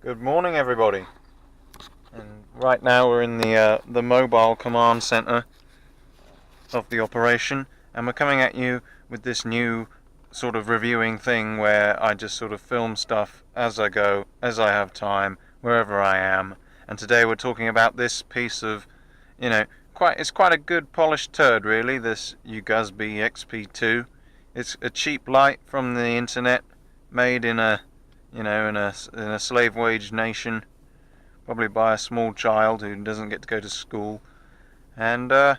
Good morning, everybody. And right now we're in the mobile command center of the operation, and we're coming at you with this new sort of reviewing thing where I just sort of film stuff as I go, as I have time, wherever I am. And today we're talking about this piece of, it's quite a good polished turd, really. This Hugsby XP-2. It's a cheap light from the internet, made in a in a slave wage nation, probably by a small child who doesn't get to go to school, and as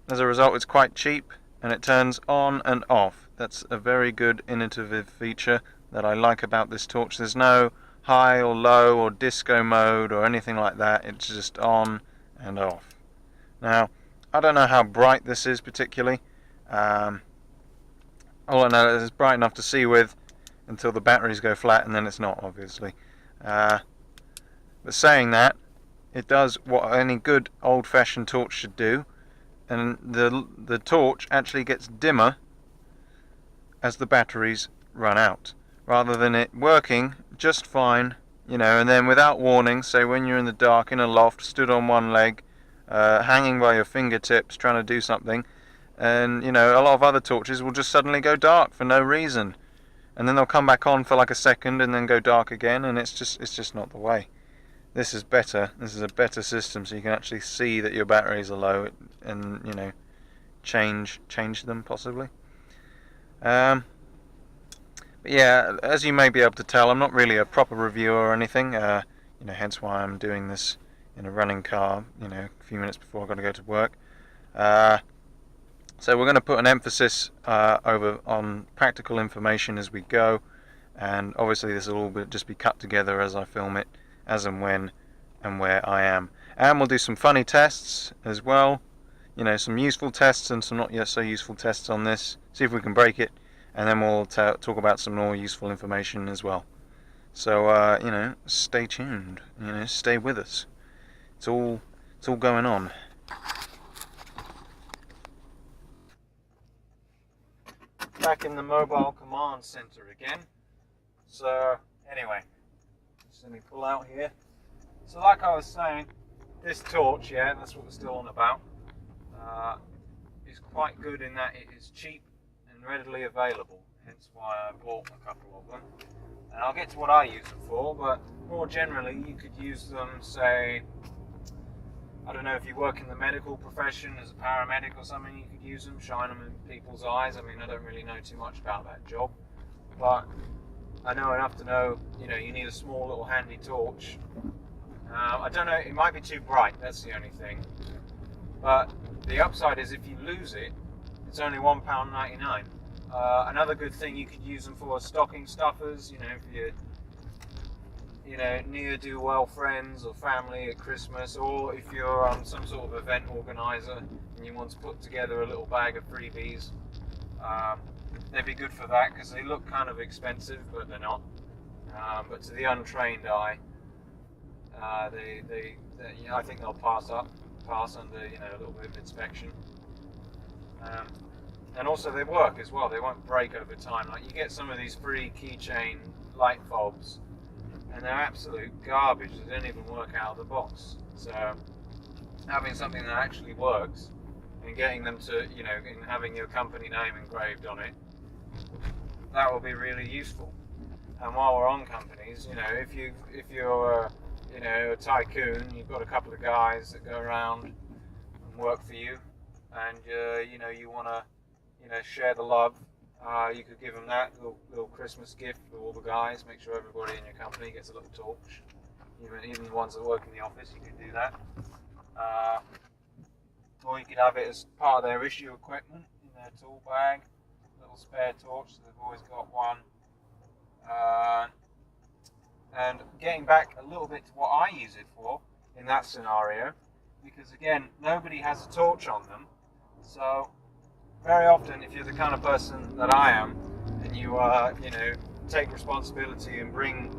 a result it's quite cheap and it turns on and off. That's a very good innovative feature that I like about this torch. There's no high or low or disco mode or anything like that. It's just on and off. Now, I don't know how bright this is particularly. All I know is it's bright enough to see with until the batteries go flat, and then it's not, obviously. But saying that, it does what any good old-fashioned torch should do, and the torch actually gets dimmer as the batteries run out, rather than it working just fine, and then without warning, say when you're in the dark in a loft, stood on one leg, hanging by your fingertips trying to do something, and a lot of other torches will just suddenly go dark for no reason, and then they'll come back on for like a second and then go dark again, and it's just not the way. This is better. This is a better system, so you can actually see that your batteries are low and change them possibly. But yeah, as you may be able to tell, I'm not really a proper reviewer or anything. Hence why I'm doing this in a running car. A few minutes before I've got to go to work. So we're going to put an emphasis over on practical information as we go, and obviously this will all just be cut together as I film it, as and when and where I am. And we'll do some funny tests as well, some useful tests and some not yet so useful tests on this, see if we can break it, and then we'll talk about some more useful information as well. So, stay tuned, stay with us. It's all going on. Back in the mobile command center again. So anyway, just let me pull out here. So like I was saying, this torch, that's what we're still on about, is quite good in that it is cheap and readily available, hence why I bought a couple of them. And I'll get to what I use them for, but more generally you could use them, say, I don't know, if you work in the medical profession as a paramedic or something, you could use them, shine them in people's eyes. I mean, I don't really know too much about that job, but I know enough to know, you need a small little handy torch. I don't know, it might be too bright, that's the only thing. But the upside is if you lose it, it's only £1.99. Another good thing you could use them for is stocking stuffers, if you're near-do-well friends or family at Christmas, or if you're some sort of event organizer and you want to put together a little bag of freebies, they'd be good for that because they look kind of expensive, but they're not. But to the untrained eye, they I think they'll pass under a little bit of inspection. And also they work as well. They won't break over time. Like, you get some of these free keychain light bulbs, and they're absolute garbage. They don't even work out of the box. So having something that actually works and getting them to, and having your company name engraved on it, that will be really useful. And while we're on companies, if you're a tycoon, you've got a couple of guys that go around and work for you, and you want to share the love. You could give them that little Christmas gift for all the guys. Make sure everybody in your company gets a little torch. Even the ones that work in the office, you could do that. Or you could have it as part of their issue equipment in their tool bag. Little spare torch, so they've always got one. And getting back a little bit to what I use it for in that scenario, because again, nobody has a torch on them. So very often, if you're the kind of person that I am, and you take responsibility and bring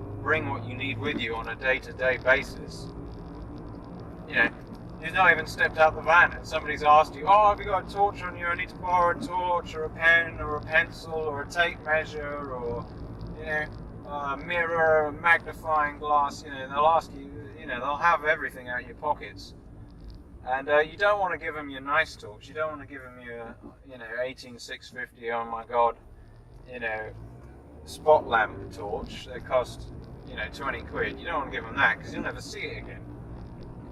what you need with you on a day-to-day basis, you've not even stepped out the van and somebody's asked you, have you got a torch on you? I need to borrow a torch or a pen or a pencil or a tape measure or mirror, magnifying glass. They'll ask you. They'll have everything out of your pockets. And you don't want to give them your nice torch. You don't want to give them your, 18650. Oh my God, spot lamp torch. They cost, 20 quid. You don't want to give them that because you'll never see it again.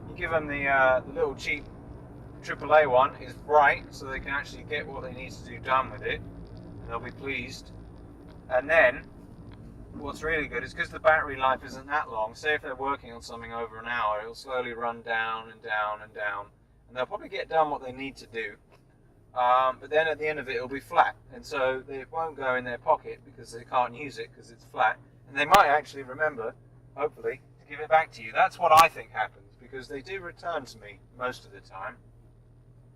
You give them the little cheap AAA one. It's bright, so they can actually get what they need to do done with it, and they'll be pleased. And then, what's really good is because the battery life isn't that long. Say if they're working on something over an hour, it'll slowly run down and down and down, and they'll probably get done what they need to do. But then at the end of it, it'll be flat, and so it won't go in their pocket because they can't use it because it's flat. And they might actually remember, hopefully, to give it back to you. That's what I think happens, because they do return to me most of the time.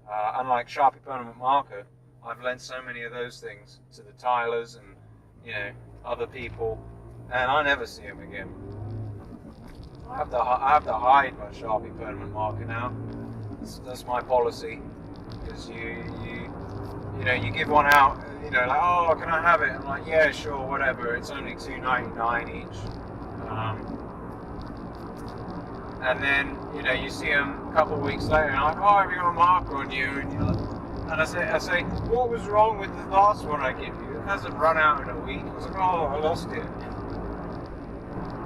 Unlike Sharpie permanent marker, I've lent so many of those things to the tilers and other people, and I never see them again. I have to hide my Sharpie permanent marker now. That's my policy, because you give one out, like, oh, can I have it? I'm like, yeah, sure, whatever. It's only $2.99 each. And then you see them a couple of weeks later, and I'm like, oh, have you got a marker on you? And I say, what was wrong with the last one I give you? It hasn't run out in a week. I was like, oh, I lost it.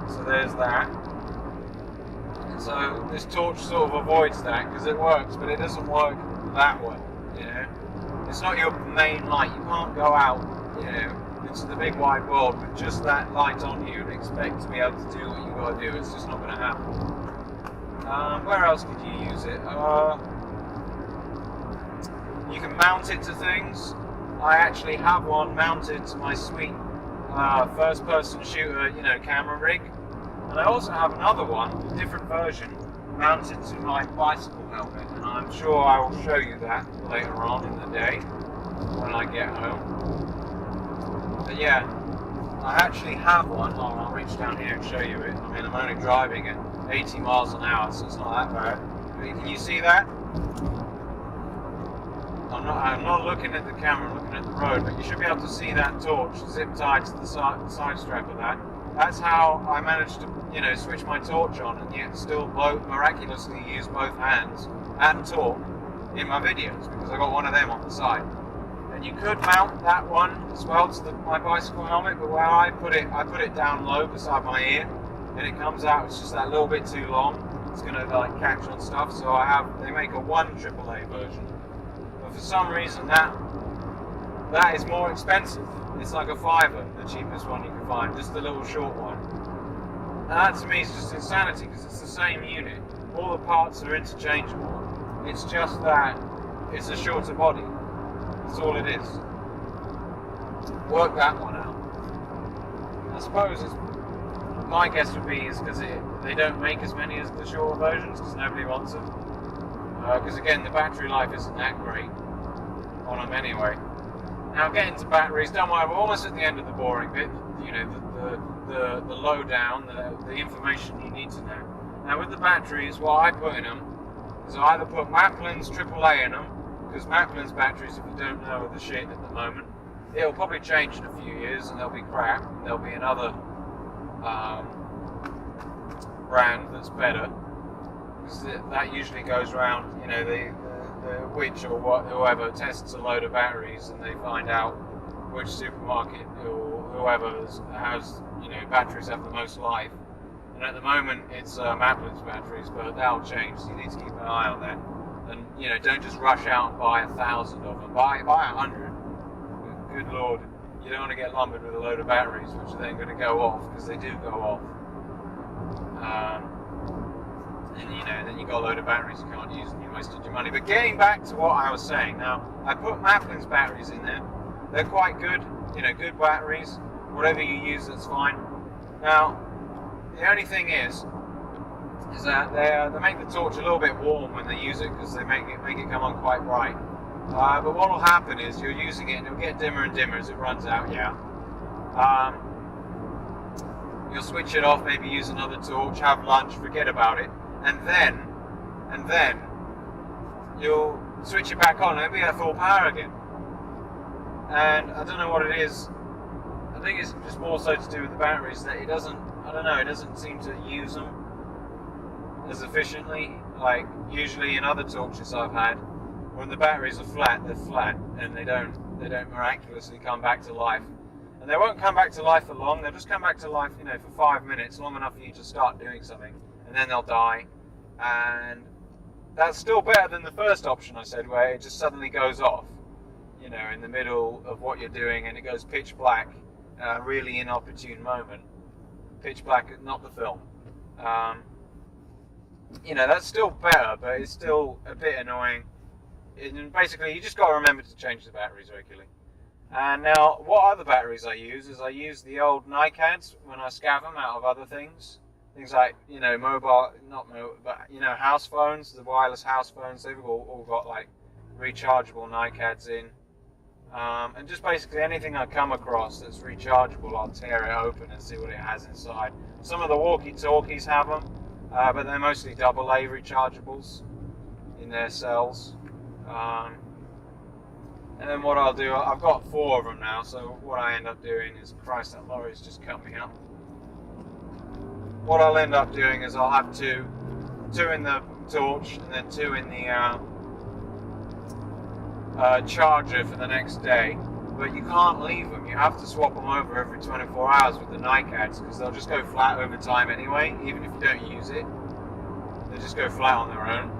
So there's that. And so this torch sort of avoids that because it works, but it doesn't work that way. It's not your main light. You can't go out, into the big wide world with just that light on you and expect to be able to do what you got to do. It's just not going to happen. Where else could you use it? You can mount it to things. I actually have one mounted to my sweet first-person shooter, camera rig. And I also have another one, a different version, mounted to my bicycle helmet. And I'm sure I will show you that later on in the day when I get home. But yeah, I actually have one. I'll reach down here and show you it. I mean, I'm only driving at 80 miles an hour, so it's not that bad. But can you see that? I'm not looking at the camera, I'm looking at the road, but you should be able to see that torch zip tied to the side strap of that. That's how I managed to, switch my torch on and yet still miraculously use both hands and talk in my videos, because I got one of them on the side. And you could mount that one as well to my bicycle helmet, but where I put it down low beside my ear, and it comes out, it's just that little bit too long. It's going to catch on stuff, so they make a 1 AAA version. But for some reason that is more expensive. It's like a $5, the cheapest one you can find, just the little short one. And that to me is just insanity, because it's the same unit. All the parts are interchangeable. It's just that it's a shorter body. That's all it is. Work that one out. I suppose my guess would be is because they don't make as many as the shorter versions, because nobody wants them. Because again, the battery life isn't that great on them anyway. Now getting to batteries, don't worry, we're almost at the end of the boring bit. The lowdown, the information you need to know. Now with the batteries, what I put in them is I either put Maplin's AAA in them, because Maplin's batteries, if you don't know, are the shit at the moment. It'll probably change in a few years and they'll be crap. There'll be another brand that's better, because that usually goes around, the witch or whoever tests a load of batteries and they find out which supermarket or whoever has batteries have the most life. And at the moment it's Maplin's batteries, but that'll change, so you need to keep an eye on that. And don't just rush out and buy 1,000 of them. Buy 100. Good lord, you don't want to get lumbered with a load of batteries which are then going to go off, because they do go off. And then you got a load of batteries you can't use and you wasted your money. But getting back to what I was saying, now I put Maplin's batteries in there. They're quite good, good batteries. Whatever you use, that's fine. Now, the only thing is that they make the torch a little bit warm when they use it, because they make it come on quite bright. But what will happen is you're using it and it'll get dimmer and dimmer as it runs out. Yeah. You'll switch it off, maybe use another torch, have lunch, forget about it, and then you'll switch it back on and it'll be at full power again. And I don't know what it is I think it's just more so to do with the batteries that it doesn't, I don't know, it doesn't seem to use them as efficiently. Like usually in other torches I've had, when the batteries are flat, they're flat, and they don't miraculously come back to life. And they won't come back to life for long. They'll just come back to life, you know, for 5 minutes, long enough for you to start doing something, and then they'll die. And that's still better than the first option I said, where it just suddenly goes off, you know, in the middle of what you're doing, and it goes pitch black, really inopportune moment. Pitch black, not the film. You know, that's still better, but it's still a bit annoying. And basically, you just got to remember to change the batteries regularly. And now, what other batteries I use is I use the old NiCads when I scav them out of other things. Things like, you know, but, you know, house phones, the wireless house phones, they've all got, like, rechargeable NiCads in. And just basically anything I come across that's rechargeable, I'll tear it open and see what it has inside. Some of the walkie-talkies have them, but they're mostly AA rechargeables in their cells. And then what I'll do, I've got 4 of them now, so what I end up doing is, Christ, that lorry's just cut me up. What I'll end up doing is I'll have two in the torch, and then 2 in the charger for the next day. But you can't leave them, you have to swap them over every 24 hours with the NiCads, because they'll just go flat over time anyway, even if you don't use it. They just go flat on their own.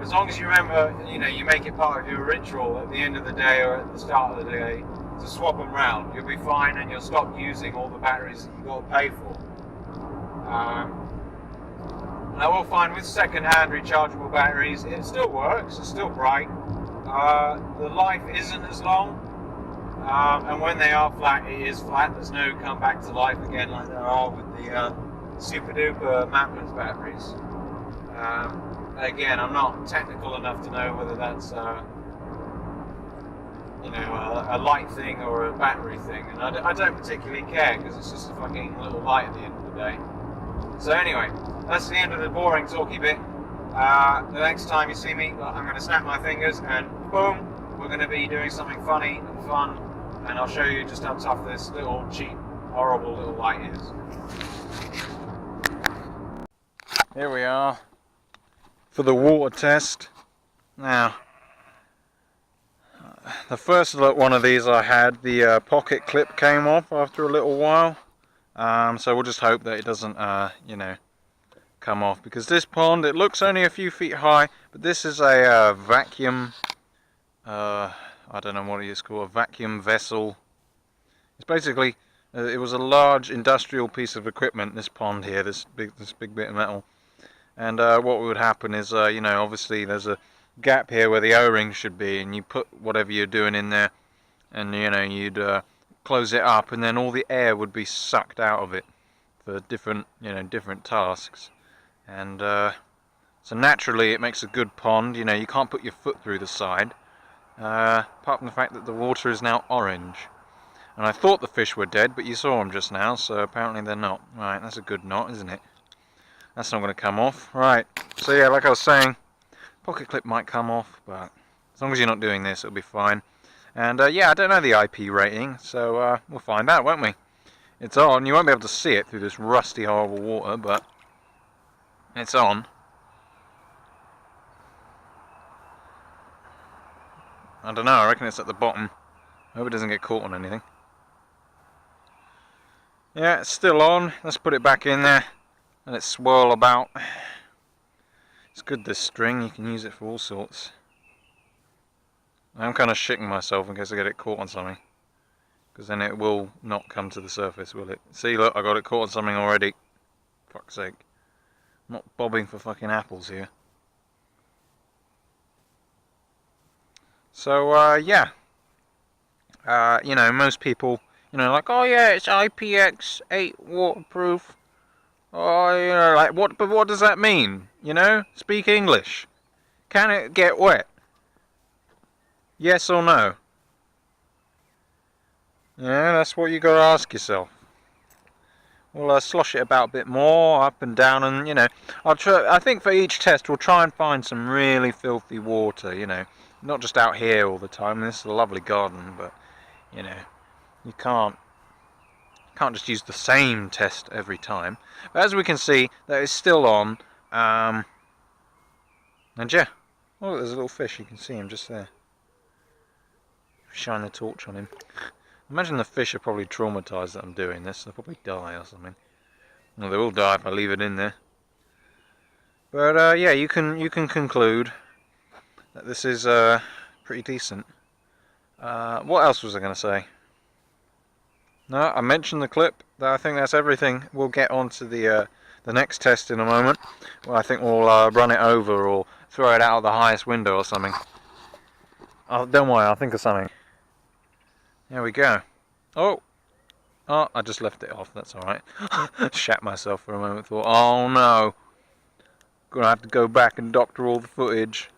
As long as you remember, you know, you make it part of your ritual at the end of the day or at the start of the day to swap them round, you'll be fine, and you'll stop using all the batteries that you've got to pay for. And I will find with second-hand rechargeable batteries, it still works, it's still bright. The life isn't as long, and when they are flat, it is flat. There's no come back to life again like there are with the super-duper Maplins batteries. Again, I'm not technical enough to know whether that's you know, a light thing or a battery thing, and I don't particularly care, because it's just a fucking little light at the end of the day. So anyway, that's the end of the boring talky bit. The next time you see me, I'm going to snap my fingers and boom, we're going to be doing something funny and fun, and I'll show you just how tough this little cheap, horrible little light is. Here we are for the water test. Now, the first one of these I had, the pocket clip came off after a little while, so we'll just hope that it doesn't, you know, come off, because this pond, it looks only a few feet high, but this is a vacuum, I don't know what it is called, a vacuum vessel. It's basically, it was a large industrial piece of equipment, this pond here, this big bit of metal. And what would happen is, you know, obviously there's a gap here where the O-ring should be, and you put whatever you're doing in there, and you know, you'd close it up, and then all the air would be sucked out of it for different, you know, different tasks. And so naturally it makes a good pond. You know, you can't put your foot through the side, apart from the fact that the water is now orange. And I thought the fish were dead, but you saw them just now, so apparently they're not. Right, that's a good knot, isn't it? That's not going to come off. Right, so yeah, like I was saying, pocket clip might come off, but as long as you're not doing this, it'll be fine. And yeah, I don't know the IP rating, so we'll find out, won't we? It's on. You won't be able to see it through this rusty, horrible water, but it's on. I don't know, I reckon it's at the bottom. I hope it doesn't get caught on anything. Yeah, it's still on. Let's put it back in there. Let it swirl about. It's good, this string, you can use it for all sorts. I'm kind of shitting myself in case I get it caught on something, because then it will not come to the surface, will it? See, look, I got it caught on something already. Fuck's sake. I'm not bobbing for fucking apples here. So, yeah. You know, most people, you know, like, oh yeah, it's IPX8 waterproof. Oh, you know, like, but what does that mean? You know, speak English. Can it get wet? Yes or no? Yeah, that's what you got to ask yourself. We'll slosh it about a bit more, up and down, and you know, I think for each test we'll try and find some really filthy water. You know, not just out here all the time. This is a lovely garden, but you know, You can't just use the same test every time. But as we can see, that is still on. And yeah, oh, there's a little fish. You can see him just there. Shine the torch on him. Imagine the fish are probably traumatized that I'm doing this. They'll probably die or something. Well, they will die if I leave it in there. But yeah, you can conclude that this is pretty decent. What else was I going to say? No, I mentioned the clip. I think that's everything. We'll get on to the next test in a moment. Well, I think we'll run it over or throw it out of the highest window or something. Oh, don't worry, I'll think of something. There we go. Oh, I just left it off. That's all right. Shat myself for a moment. Thought, oh no, gonna have to go back and doctor all the footage.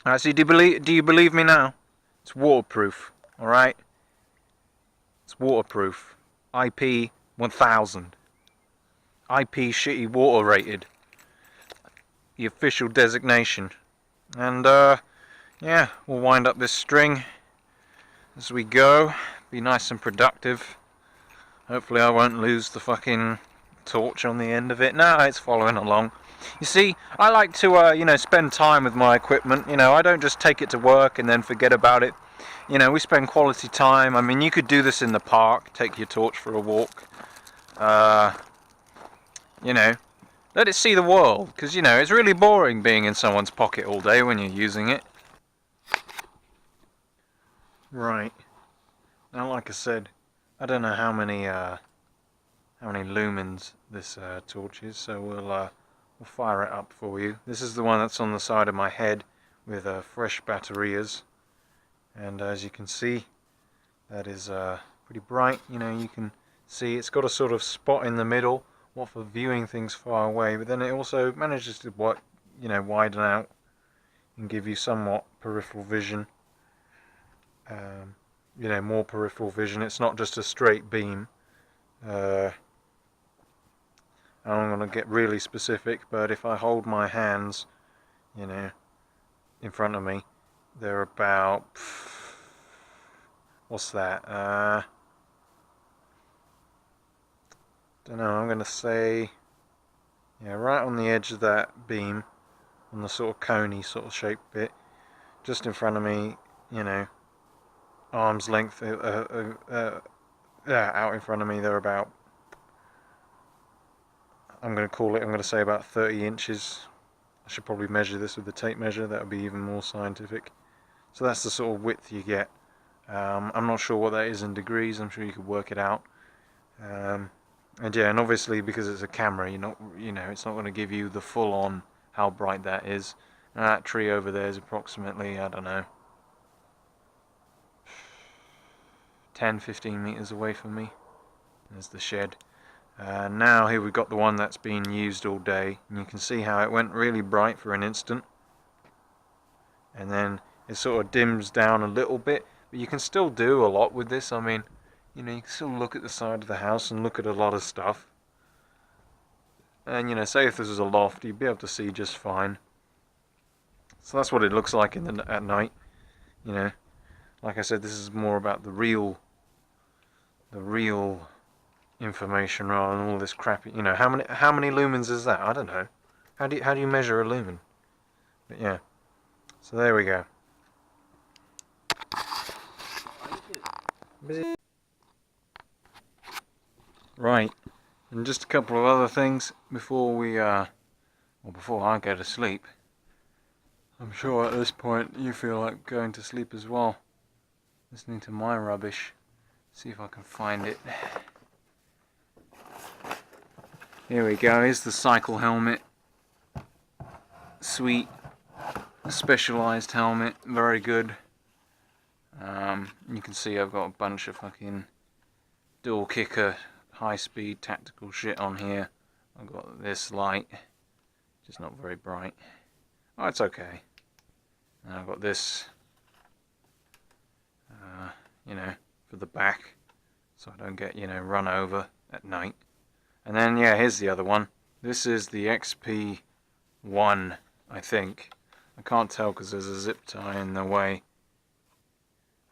Alright, so do you believe me now? It's waterproof. All right. It's waterproof. IP 1000. IP shitty water rated. The official designation. And yeah, we'll wind up this string as we go. Be nice and productive. Hopefully I won't lose the fucking torch on the end of it. No, it's following along. You see, I like to you know, spend time with my equipment. You know, I don't just take it to work and then forget about it. You know, we spend quality time. I mean, you could do this in the park, take your torch for a walk. You know, let it see the world, because, you know, it's really boring being in someone's pocket all day when you're using it. Right. Now, like I said, I don't know how many lumens this torch is, so we'll fire it up for you. This is the one that's on the side of my head with fresh baterias. And as you can see, that is pretty bright. You know, you can see it's got a sort of spot in the middle, what for viewing things far away, but then it also manages to, you know, widen out and give you somewhat peripheral vision. You know, more peripheral vision. It's not just a straight beam. I'm going to get really specific, but if I hold my hands, you know, in front of me, they're about, what's that, don't know, I'm going to say, yeah, right on the edge of that beam, on the sort of coney sort of shaped bit, just in front of me, you know, arm's length, out in front of me, they're about, I'm going to say about 30 inches. I should probably measure this with the tape measure, that would be even more scientific. So that's the sort of width you get. I'm not sure what that is in degrees, I'm sure you could work it out. And yeah, and obviously because it's a camera, you know, it's not going to give you the full on how bright that is. And that tree over there is approximately, I don't know, 10-15 meters away from me. There's the shed. Now here we've got the one that's been used all day, and you can see how it went really bright for an instant, and then it sort of dims down a little bit, but you can still do a lot with this. I mean, you know, you can still look at the side of the house and look at a lot of stuff, and, you know, say if this was a loft, you'd be able to see just fine. So that's what it looks like at night. You know, like I said, this is more about the real information rather than all this crap. You know, how many lumens is that? I don't know. How do you measure a lumen? But yeah. So there we go. Right. And just a couple of other things before before I go to sleep. I'm sure at this point you feel like going to sleep as well. Listening to my rubbish. See if I can find it. Here we go, here's the cycle helmet. Sweet, specialised helmet, very good. You can see I've got a bunch of fucking dual kicker, high speed tactical shit on here. I've got this light, just not very bright. Oh, it's okay. And I've got this, you know, for the back, so I don't get, you know, run over at night. And then, yeah, here's the other one. This is the XP-2, I think. I can't tell because there's a zip tie in the way.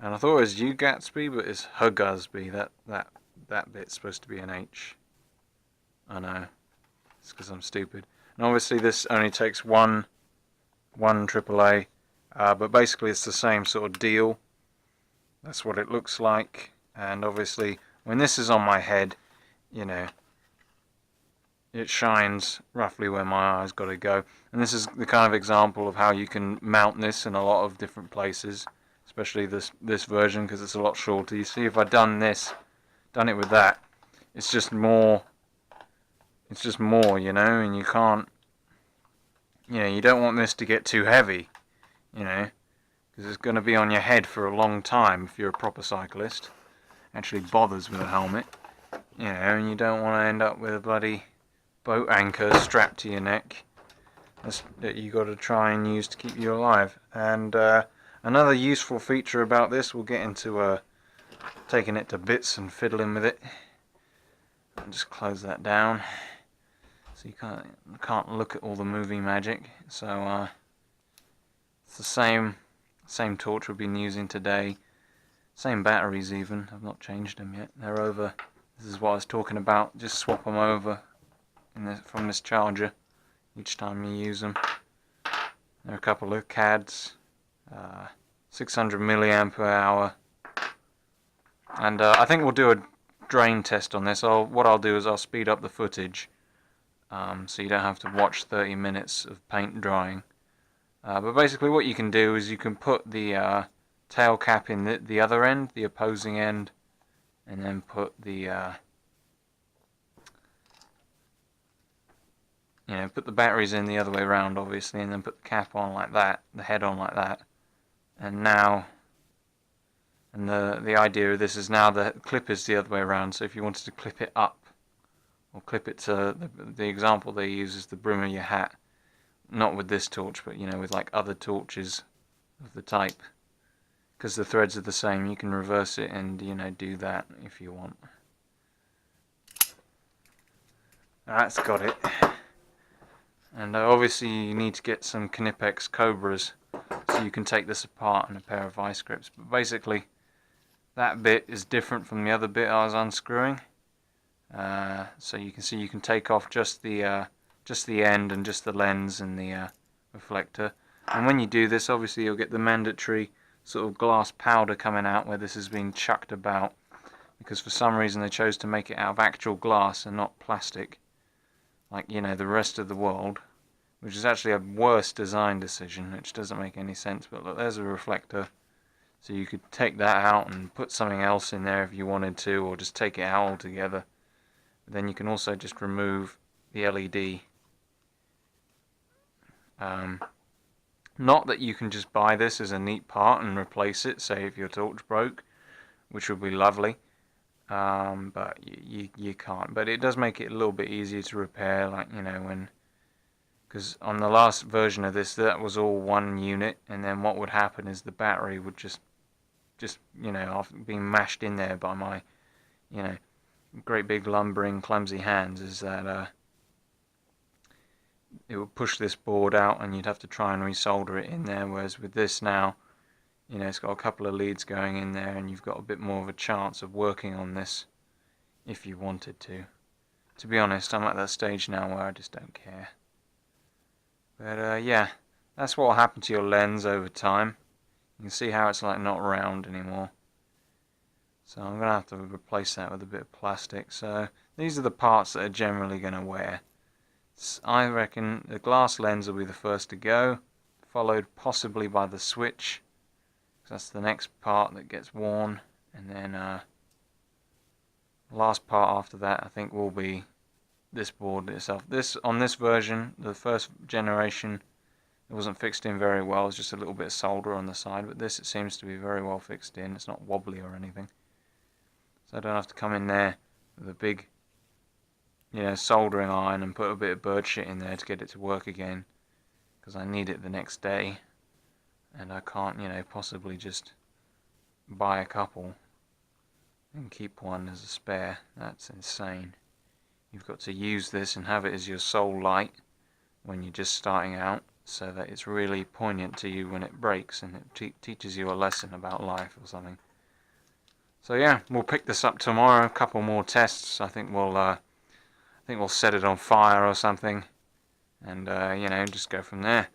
And I thought it was Hugsby, but it's Hugsby. That bit's supposed to be an H. I know. It's because I'm stupid. And obviously this only takes one AAA, but basically it's the same sort of deal. That's what it looks like. And obviously when this is on my head, you know, it shines roughly where my eye's got to go. And this is the kind of example of how you can mount this in a lot of different places, especially this version, because it's a lot shorter. You see, if I'd done it with that, it's just more, you know, and you can't, you know, you don't want this to get too heavy, you know, because it's going to be on your head for a long time if you're a proper cyclist, actually bothers with a helmet, you know, and you don't want to end up with a bloody boat anchor strapped to your neck that you got to try and use to keep you alive. And another useful feature about this, we'll get into taking it to bits and fiddling with it. I'll just close that down so you can't look at all the movie magic. So it's the same torch we've been using today, same batteries even. I've not changed them yet. They're over. This is what I was talking about. Just swap them over from this charger each time you use them. There are a couple of CADs, 600 milliamp per hour, and I think we'll do a drain test on this. What I'll do is I'll speed up the footage, so you don't have to watch 30 minutes of paint drying. But basically what you can do is you can put the tail cap in the other end, the opposing end, and then put the you know, put the batteries in the other way around, obviously, and then put the cap on like that, the head on like that. And now, and the idea of this is now the clip is the other way around, so if you wanted to clip it up, or clip it to, the example they use is the brim of your hat. Not with this torch, but, you know, with like other torches of the type. Because the threads are the same, you can reverse it and, you know, do that if you want. That's got it. And obviously you need to get some Knipex Cobras so you can take this apart in a pair of vice grips. But basically that bit is different from the other bit I was unscrewing. So you can see you can take off just the end and just the lens and the reflector. And when you do this, obviously you'll get the mandatory sort of glass powder coming out where this has been chucked about, because for some reason they chose to make it out of actual glass and not plastic, like, you know, the rest of the world, which is actually a worse design decision, which doesn't make any sense. But look, there's a reflector, so you could take that out and put something else in there if you wanted to, or just take it out altogether. But then you can also just remove the LED. Not that you can just buy this as a neat part and replace it, say if your torch broke, which would be lovely. But you can't. But it does make it a little bit easier to repair, like, you know, because on the last version of this, that was all one unit, and then what would happen is the battery would just you know, after being mashed in there by my, you know, great big lumbering clumsy hands, is that it would push this board out and you'd have to try and resolder it in there. Whereas with this now, you know, it's got a couple of leads going in there, and you've got a bit more of a chance of working on this if you wanted to. To be honest, I'm at that stage now where I just don't care. But yeah, that's what will happen to your lens over time. You can see how it's like not round anymore. So I'm going to have to replace that with a bit of plastic. So these are the parts that are generally going to wear. I reckon the glass lens will be the first to go, followed possibly by the switch. That's the next part that gets worn, and then the last part after that I think will be this board itself. On this version, the first generation, it wasn't fixed in very well. It's just a little bit of solder on the side, but this, it seems to be very well fixed in. It's not wobbly or anything, so I don't have to come in there with a big, you know, soldering iron and put a bit of bird shit in there to get it to work again, because I need it the next day. And I can't, you know, possibly just buy a couple and keep one as a spare. That's insane. You've got to use this and have it as your sole light when you're just starting out. so that it's really poignant to you when it breaks, and it teaches you a lesson about life or something. So yeah, we'll pick this up tomorrow. A couple more tests. I think we'll set it on fire or something, and you know, just go from there.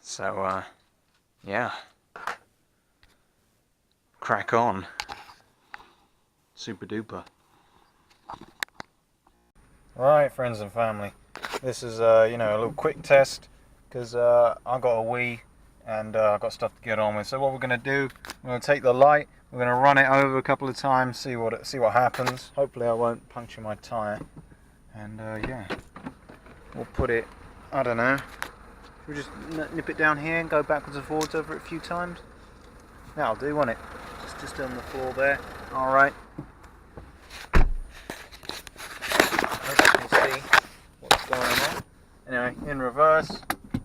So yeah, crack on. Super duper. Right, friends and family, this is you know, a little quick test, because I got a Wii and I've got stuff to get on with. So what we're going to do, we're going to take the light, we're going to run it over a couple of times, see what happens. Hopefully I won't puncture my tyre, and yeah, we'll put it, I don't know, should we just nip it down here and go backwards and forwards over it a few times? That'll do, won't it? Just on the floor there. Alright. Hope you can see what's going on. Anyway, in reverse. I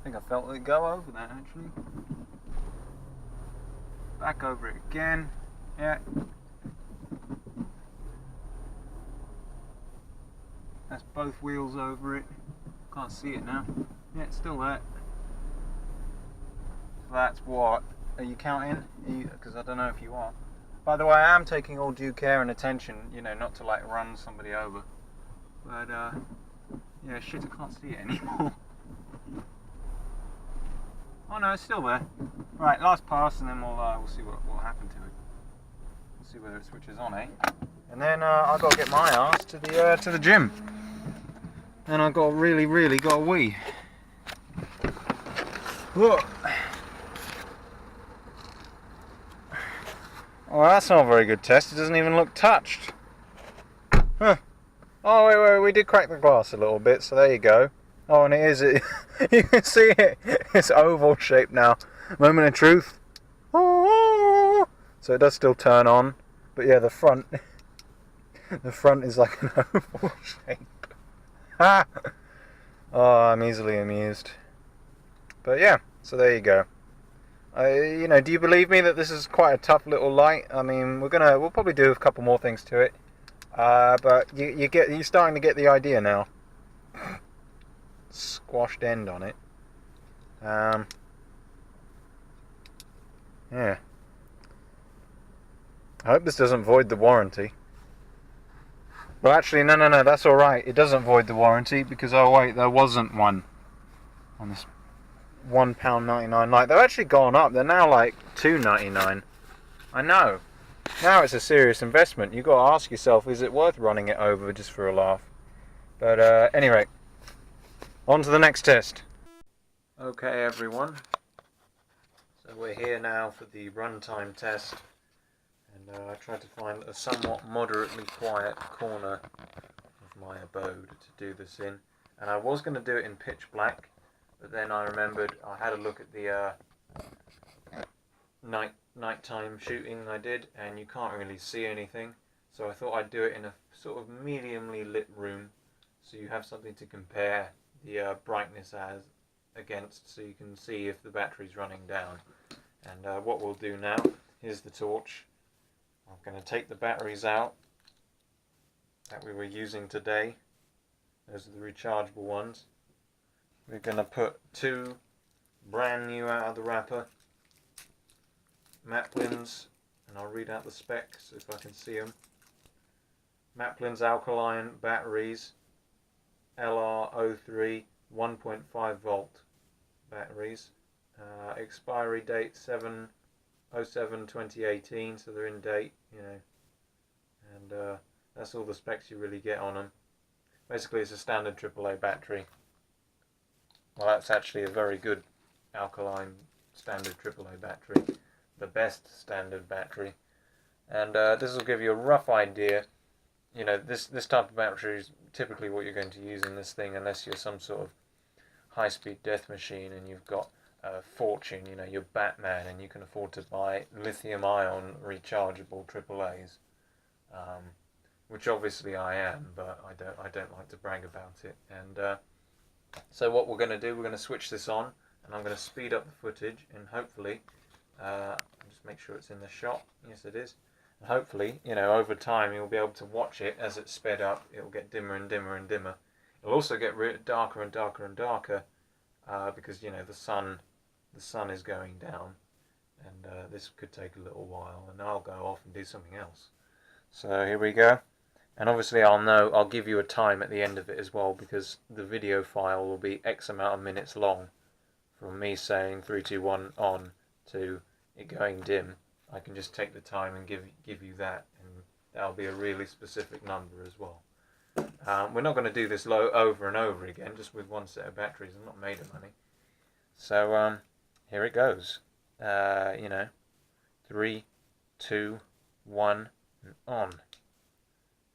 think I felt it go over that actually. Back over it again. Yeah. That's both wheels over it. Can't see it now. Yeah, it's still there. That's what. Are you counting? Because I don't know if you are. By the way, I am taking all due care and attention, you know, not to like run somebody over. But yeah, shit, I can't see it anymore. Oh no, it's still there. Right, last pass, and then we'll see what happened to it. We'll see whether it switches on, eh? And then I got to get my ass to the gym. And I got really got a wee. Look. Oh, that's not a very good test. It doesn't even look touched. Huh. Oh, wait, we did crack the glass a little bit, so there you go. Oh, and you can see it. It's oval shaped now. Moment of truth. Oh, so it does still turn on, but yeah, the front is like an oval shape. Ha! Oh, I'm easily amused. But yeah, so there you go. You know, do you believe me that this is quite a tough little light? I mean, we'll probably do a couple more things to it, but you're starting to get the idea now. Squashed end on it. Yeah. I hope this doesn't void the warranty. Well, actually, no, that's all right. It doesn't void the warranty because, oh wait, there wasn't one on this £1.99 light. They've actually gone up. They're now like £2.99. I know. Now it's a serious investment. You've got to ask yourself, is it worth running it over just for a laugh? But anyway, on to the next test. Okay, everyone. So we're here now for the runtime test. And I tried to find a somewhat moderately quiet corner of my abode to do this in. And I was going to do it in pitch black. But then I remembered I had a look at the nighttime shooting I did, and you can't really see anything. So I thought I'd do it in a sort of mediumly lit room, so you have something to compare the brightness against, so you can see if the battery's running down. And what we'll do now, here's the torch. I'm going to take the batteries out that we were using today. Those are the rechargeable ones. We're going to put 2 brand new out of the wrapper Maplins, and I'll read out the specs if I can see them. Maplins alkaline batteries, LR03 1.5 volt batteries. Expiry date 7/07/2018, so they're in date, you know. And that's all the specs you really get on them. Basically, it's a standard AAA battery. Well, that's actually a very good alkaline standard AAA battery, the best standard battery. And this will give you a rough idea. You know, this type of battery is typically what you're going to use in this thing, unless you're some sort of high-speed death machine and you've got a fortune. You know, you're Batman and you can afford to buy lithium-ion rechargeable AAAs, which obviously I am, but I don't like to brag about it. And so what we're going to do, we're going to switch this on, and I'm going to speed up the footage, and hopefully, just make sure it's in the shot. Yes, it is. And hopefully, you know, over time you'll be able to watch it as it's sped up. It'll get dimmer and dimmer and dimmer. It'll also get darker and darker and darker because, you know, the sun is going down, and this could take a little while, and I'll go off and do something else. So here we go. And obviously I'll give you a time at the end of it as well, because the video file will be X amount of minutes long. From me saying 3, 2, 1 on to it going dim, I can just take the time and give you that, and that'll be a really specific number as well. We're not going to do this over and over again, just with one set of batteries. I'm not made of money. So here it goes. You know, 3, 2, 1, and on.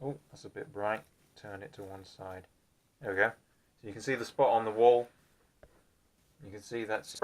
Oh, that's a bit bright. Turn it to one side. There we go. So you can see the spot on the wall. You can see that's...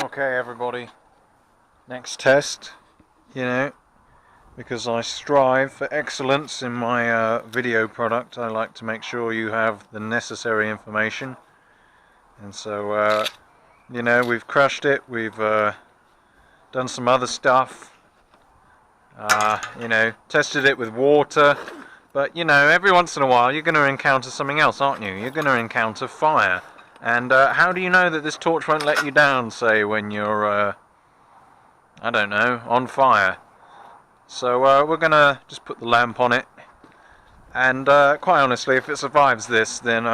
Okay, everybody. Next test, you know, because I strive for excellence in my video product, I like to make sure you have the necessary information. And so, you know, we've crushed it, we've done some other stuff, you know, tested it with water, but, you know, every once in a while you're going to encounter something else, aren't you? You're going to encounter fire. And how do you know that this torch won't let you down, say, when you're, I don't know, on fire? So we're going to just put the lamp on it, and quite honestly, if it survives this, then,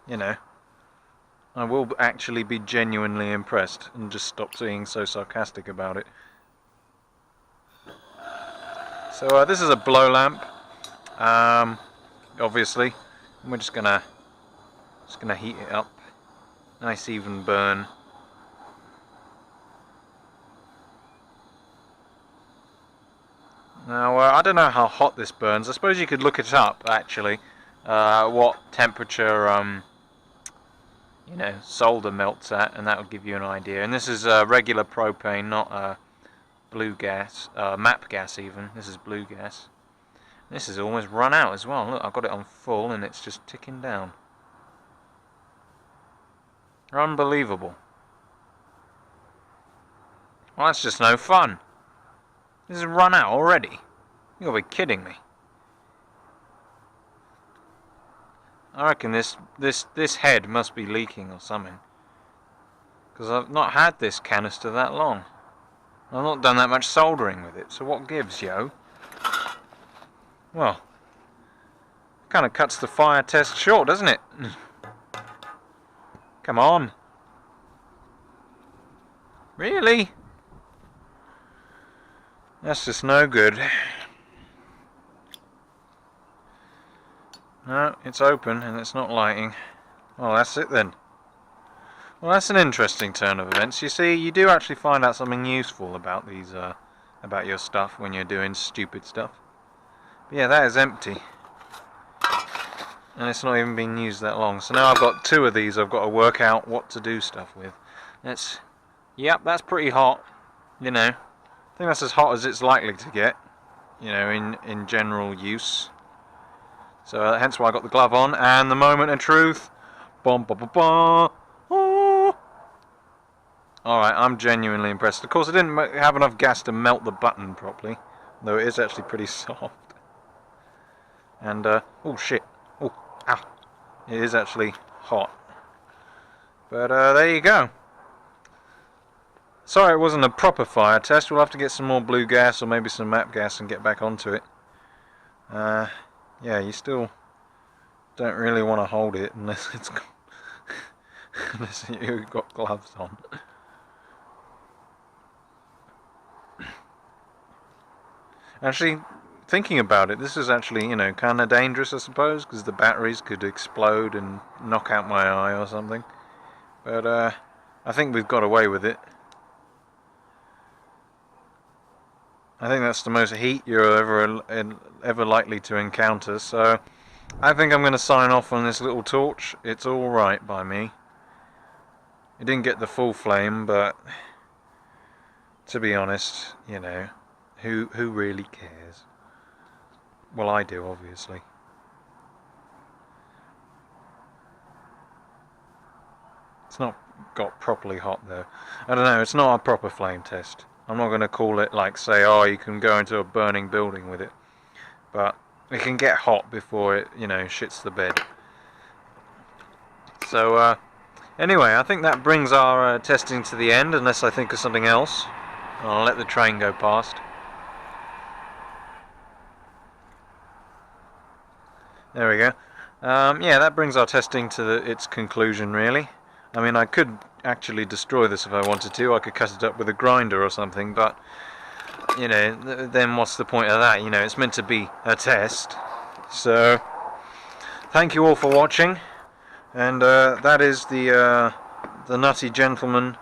you know, I will actually be genuinely impressed and just stop being so sarcastic about it. So this is a blow lamp, obviously, and we're just gonna heat it up. Nice even burn. Now I don't know how hot this burns. I suppose you could look it up actually, what temperature you know, solder melts at, and that will give you an idea. And this is regular propane, not blue gas, map gas even. This is blue gas. This is almost run out as well. Look, I've got it on full and it's just ticking down. Unbelievable. Well, that's just no fun. This has run out already. You gotta be kidding me. I reckon this head must be leaking or something. Because I've not had this canister that long. I've not done that much soldering with it, so what gives, yo? Well, kind of cuts the fire test short, doesn't it? Come on. Really? That's just no good. No, it's open and it's not lighting. Well, that's it then. Well, that's an interesting turn of events. You see, you do actually find out something useful about these, about your stuff when you're doing stupid stuff. But yeah, that is empty. And it's not even been used that long. So now I've got 2 of these I've got to work out what to do stuff with. Yep, that's pretty hot. You know, I think that's as hot as it's likely to get, you know, in general use. So hence why I got the glove on. And the moment of truth. Bum, ba, ba, ba. Oh. Alright, I'm genuinely impressed. Of course, I didn't have enough gas to melt the button properly, though it is actually pretty soft. And, oh shit. Oh, ow. It is actually hot. But, there you go. Sorry it wasn't a proper fire test. We'll have to get some more blue gas or maybe some map gas and get back onto it. Yeah, you still don't really want to hold it unless it's unless you've got gloves on. Actually, thinking about it, this is actually, you know, kind of dangerous, I suppose, because the batteries could explode and knock out my eye or something. But I think we've got away with it. I think that's the most heat you're ever likely to encounter, so I think I'm going to sign off on this little torch. It's alright by me. It didn't get the full flame, but to be honest, you know, who really cares? Well, I do, obviously. It's not got properly hot though. I don't know, it's not a proper flame test. I'm not going to call it like, say, oh, you can go into a burning building with it. But it can get hot before it, you know, shits the bed. So, anyway, I think that brings our testing to the end, unless I think of something else. I'll let the train go past. There we go. Yeah, that brings our testing to its conclusion, really. I mean, I could actually destroy this if I wanted to. I could cut it up with a grinder or something, but, you know, then what's the point of that? You know, it's meant to be a test. So, thank you all for watching, and that is the Nutty Gentleman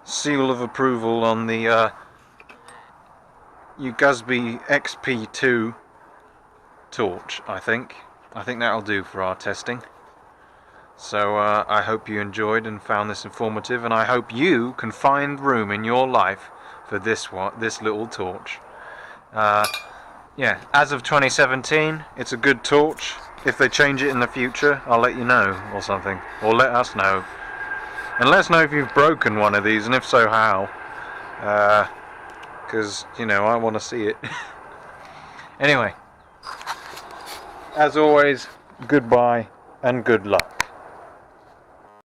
seal of approval on the Hugsby XP-2 torch, I think. I think that'll do for our testing. So I hope you enjoyed and found this informative, and I hope you can find room in your life for this little torch. Yeah, as of 2017, it's a good torch. If they change it in the future, I'll let you know, or something, or let us know. And let us know if you've broken one of these, and if so, how. Because, you know, I want to see it. Anyway, as always, goodbye and good luck.